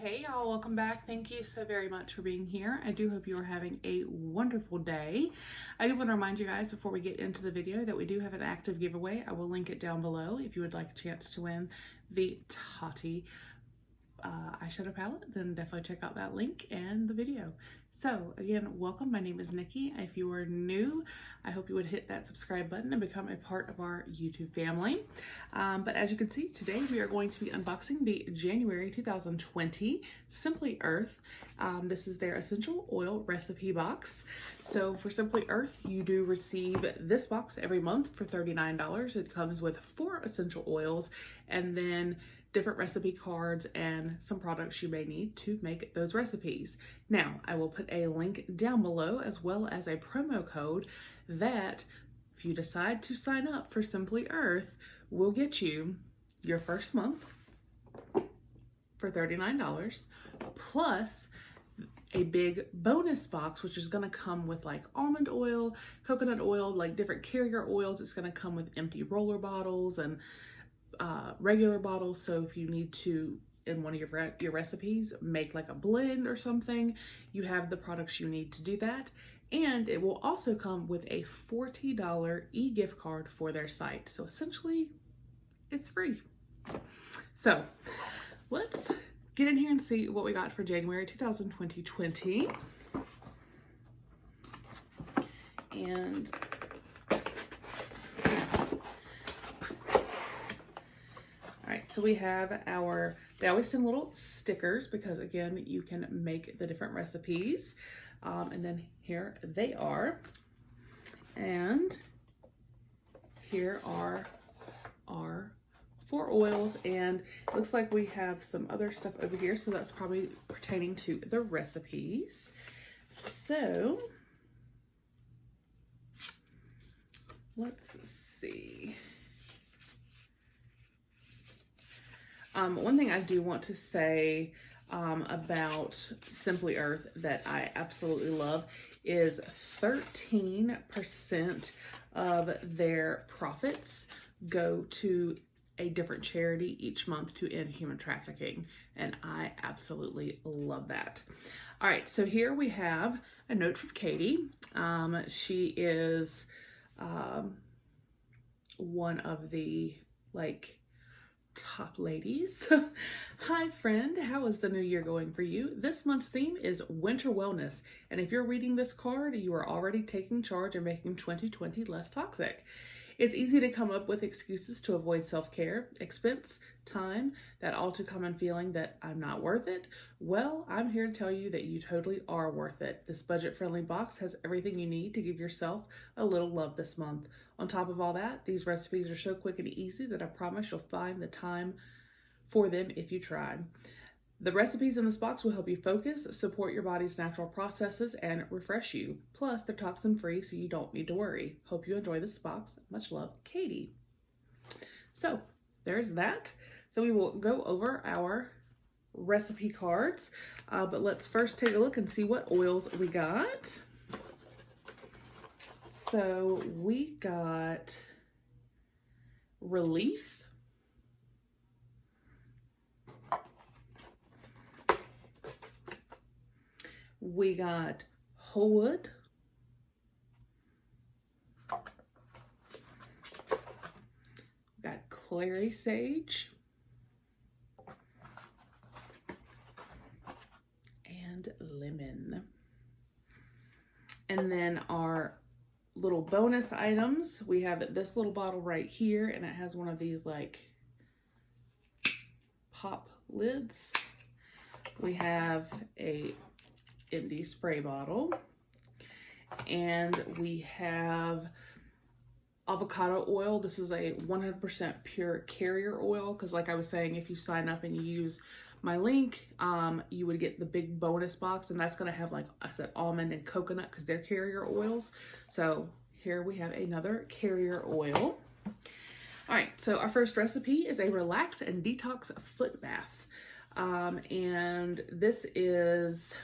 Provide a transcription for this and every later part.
Hey y'all, welcome back. Thank you so very much for being here. I do hope you are having a wonderful day. I do want to remind you guys before we get into the video that we do have an active giveaway. I will link it down below if you would like a chance to win the Tati eyeshadow palette. Then definitely check out that link and the video. So again, welcome. My name is Nikki. If you are new, I hope you would hit that subscribe button and become a part of our YouTube family. But as you can see, today we are going to be unboxing the January 2020 Simply Earth. This is their essential oil recipe box. So for Simply Earth, you do receive this box every month for $39. It comes with 4 essential oils and then different recipe cards and some products you may need to make those recipes. Now, I will put a link down below as well as a promo code that if you decide to sign up for Simply Earth will get you your first month for $39 plus a big bonus box, which is going to come with like almond oil, coconut oil, like different carrier oils. It's going to come with empty roller bottles and regular bottles. So if you need to, in one of your recipes, make like a blend or something, you have the products you need to do that. And it will also come with a $40 e-gift card for their site. So essentially, it's free. So let's get in here and see what we got for January 2020. And all right, so we have they always send little stickers because again, you can make the different recipes. And then here they are. And here are our 4 oils, and it looks like we have some other stuff over here. So that's probably pertaining to the recipes. So let's see. One thing I do want to say about Simply Earth that I absolutely love is 13% of their profits go to a different charity each month to end human trafficking. And I absolutely love that. All right, so here we have a note from Katie. She is one of the top ladies. Hi friend, how is the new year going for you? This month's theme is winter wellness, and if you're reading this card, you are already taking charge and making 2020 less toxic. It's easy to come up with excuses to avoid self-care, expense, time, that all too common feeling that I'm not worth it. Well, I'm here to tell you that you totally are worth it. This budget-friendly box has everything you need to give yourself a little love this month. On top of all that, these recipes are so quick and easy that I promise you'll find the time for them if you try. The recipes in this box will help you focus, support your body's natural processes, and refresh you. Plus, they're toxin-free, so you don't need to worry. Hope you enjoy this box. Much love, Katie. So, there's that. So we will go over our recipe cards, but let's first take a look and see what oils we got. So we got Relief, we got Whole Wood, we got Clary Sage, and Lemon. And then our little bonus items, we have this little bottle right here, and it has one of these like pop lids. We have a empty spray bottle, and we have avocado oil. This is a 100% pure carrier oil, because like I was saying, if you sign up and you use my link, you would get the big bonus box, and that's going to have, like I said, almond and coconut because they're carrier oils. So here we have another carrier oil. All right, so our first recipe is a relax and detox foot bath. And this is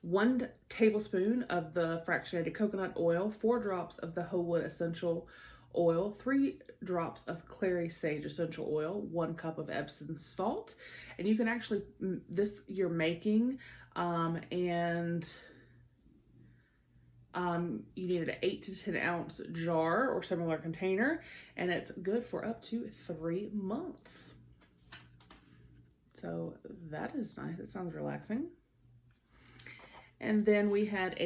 1 tablespoon of the fractionated coconut oil, 4 drops of the Whole Wood essential oil, 3 drops of clary sage essential oil, 1 cup of Epsom salt. And you can actually, this you're making, you need an 8 to 10 ounce jar or similar container, and it's good for up to 3 months. So that is nice. It sounds relaxing. And then we had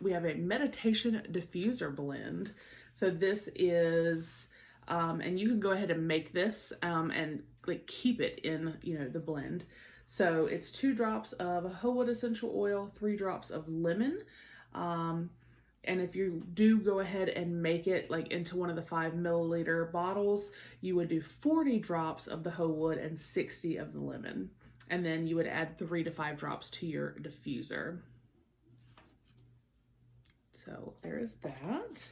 we have a meditation diffuser blend. So this is, and you can go ahead and make this and like keep it in, you know, the blend. So it's 2 drops of whole wood essential oil, 3 drops of lemon. And if you do go ahead and make it like into one of the 5 milliliter bottles, you would do 40 drops of the whole wood and 60 of the lemon. And then you would add 3 to 5 drops to your diffuser. So there is that.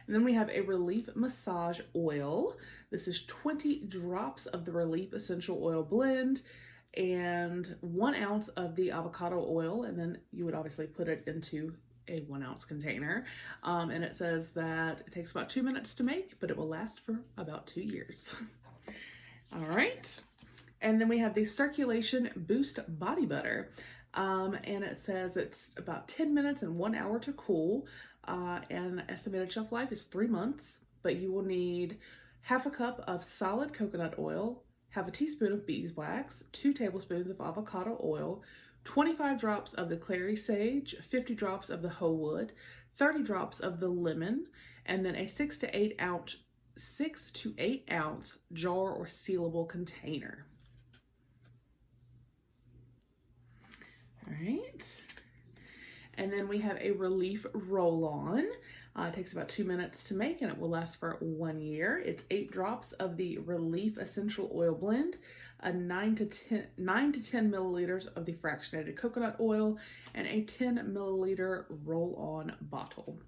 And then we have a Relief Massage Oil. This is 20 drops of the Relief Essential Oil blend and 1 ounce of the avocado oil. And then you would obviously put it into a 1 ounce container. And it says that it takes about 2 minutes to make, but it will last for about 2 years. All right. And then we have the Circulation Boost Body Butter. And it says it's about 10 minutes and 1 hour to cool. And the estimated shelf life is 3 months, but you will need half a cup of solid coconut oil, half a teaspoon of beeswax, 2 tablespoons of avocado oil, 25 drops of the clary sage, 50 drops of the whole wood, 30 drops of the lemon, and then a 6 to 8 ounce jar or sealable container. All right. And then we have a Relief Roll-On. It takes about 2 minutes to make and it will last for 1 year. It's 8 drops of the Relief Essential Oil blend, 9 to 10 milliliters of the fractionated coconut oil, and a 10 milliliter roll-on bottle.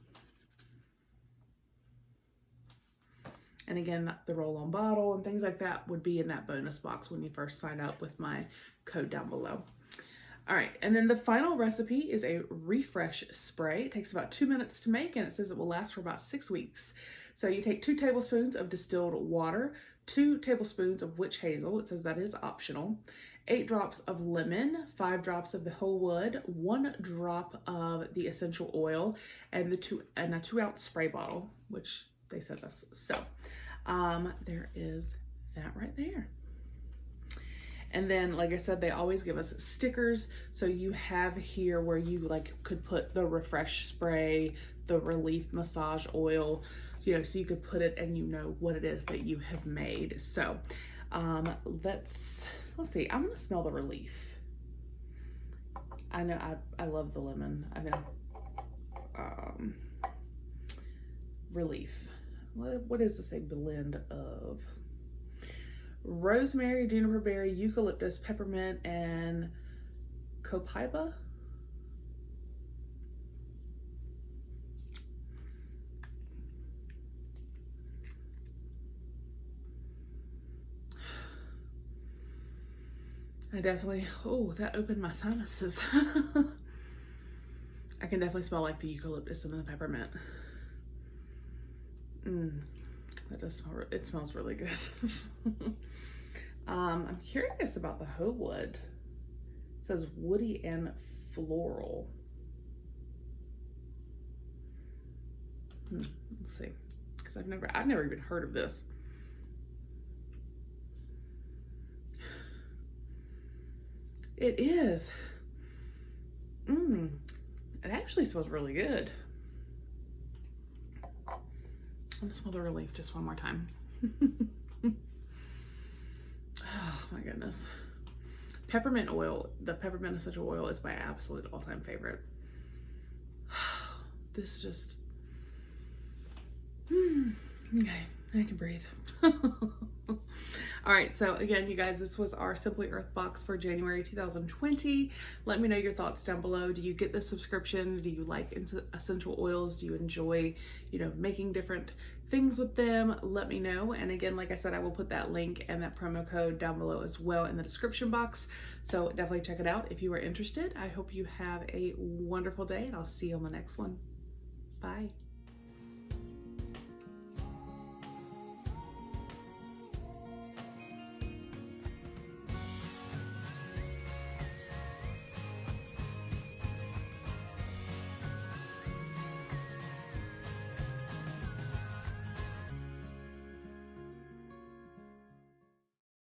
And again, the roll-on bottle and things like that would be in that bonus box when you first sign up with my code down below. All right, and then the final recipe is a refresh spray. It takes about 2 minutes to make and it says it will last for about 6 weeks. So you take 2 tablespoons of distilled water, 2 tablespoons of witch hazel, it says that is optional, 8 drops of lemon, 5 drops of the whole wood, 1 drop of the essential oil, and a 2 ounce spray bottle, which they sent us. So there is that right there. And then, like I said, they always give us stickers. So you have here where you like could put the refresh spray, the relief massage oil, you know, so you could put it and you know what it is that you have made. So let's see, I'm gonna smell the relief. I know I love the lemon. I know, relief. What does it say? Blend of rosemary, juniper berry, eucalyptus, peppermint, and copaiba. I definitely, oh, that opened my sinuses. I can definitely smell like the eucalyptus and the peppermint. That does smell, it smells really good. I'm curious about the whole wood. It says woody and floral. Let's see, because I've never even heard of this. It is. It actually smells really good. I'm gonna smell the relief just one more time. Oh my goodness. Peppermint oil, the peppermint essential oil is my absolute all-time favorite. This is just, okay, I can breathe. All right, so again, you guys, this was our Simply Earth box for January 2020. Let me know your thoughts down below. Do you get this subscription? Do you like essential oils? Do you enjoy, you know, making different things with them? Let me know. And again, like I said, I will put that link and that promo code down below as well in the description box. So definitely check it out if you are interested. I hope you have a wonderful day and I'll see you on the next one. Bye.